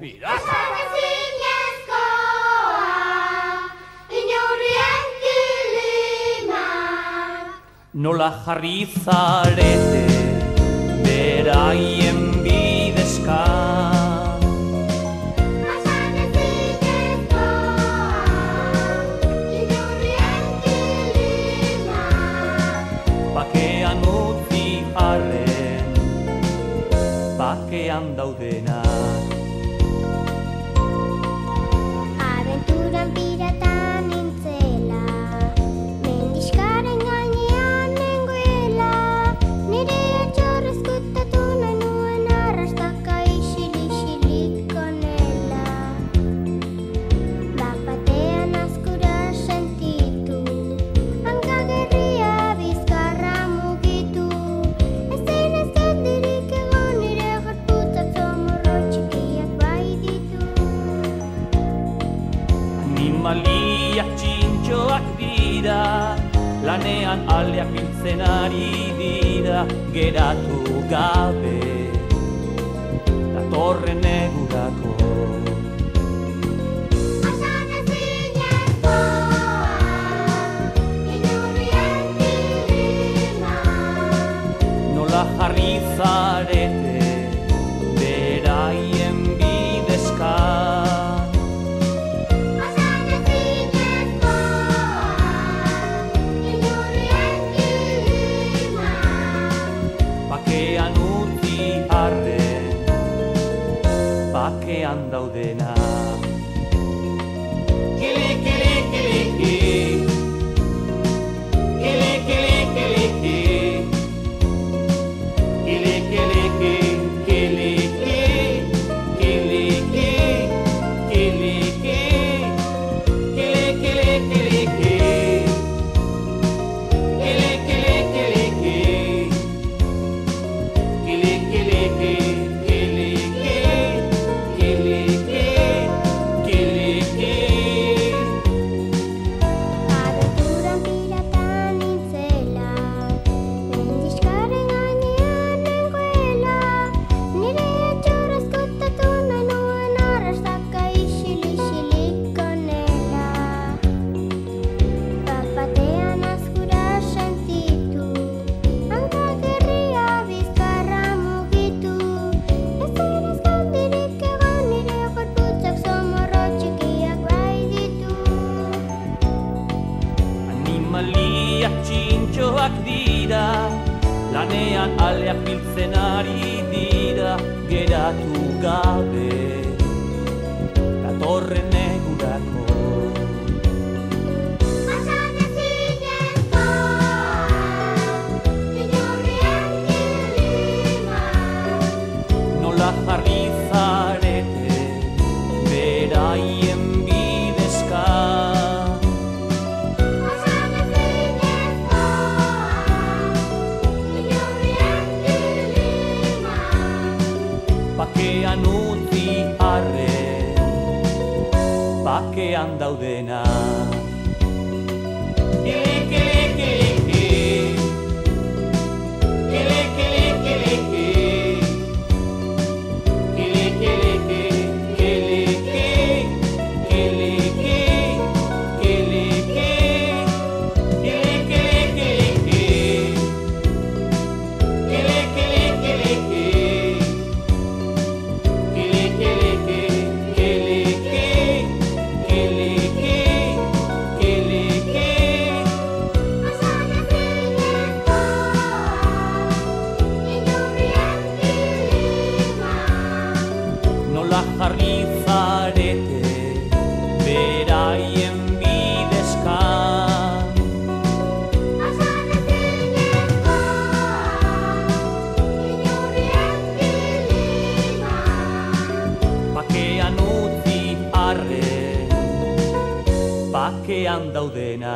Pirata! Nola jarri zarete beraien bidezka. Bakean utzi arren, bakean daudenak. Abenturan pirata nintzela, mendiskaren gainean nengoela, nire atxorrezkutatu nahi nuen arrastaka isilik onela. Bat-batean azkura sentitu, hankagerria bizkarra mugitu, ezin ez geldirik egon nire gorputzak zomorro txikiak baititu. Animaliak txintxoak dira, lanean aldeak biltzen ari dira, geratu gabe, datorren egurako. Nola jarri zarete beraien bidezka. Bakean utzi arren, bakean daudena. Kili, kili, kili, kili. Kili, kili, kili, kili. Kili, kili, kili, kili, kili, kili, kili, kili, kili, kili. Abenturan pirata nintzela, mendiskaren gainean nengoela, nire atxorrezkutatu nahi nuen arrastaka isilik onela. Bat-batean azkura sentitu, hankagerria bizkarra mugitu, ezin ez geldirik egon nire gorputzak zomorro txikiak baititu. Animaliak txintxoak dira, lanean aldeak biltzen ari dira, geratu gabe, datorren egurako. Nola jarri zarete beraien bidezka. Bakean utzi arren, bakean daudena. Kili, kili, kili, kili. Kili, kili, kili, kili. Kili, kili, kili, kili, kili, kili, kili, kili, kili. Kili, kili, kili, kili. Kili, kili, kili, kili, kili, kili. Nola jarri zarete beraien bidezka. Bakean utzi arren, bakean daudena.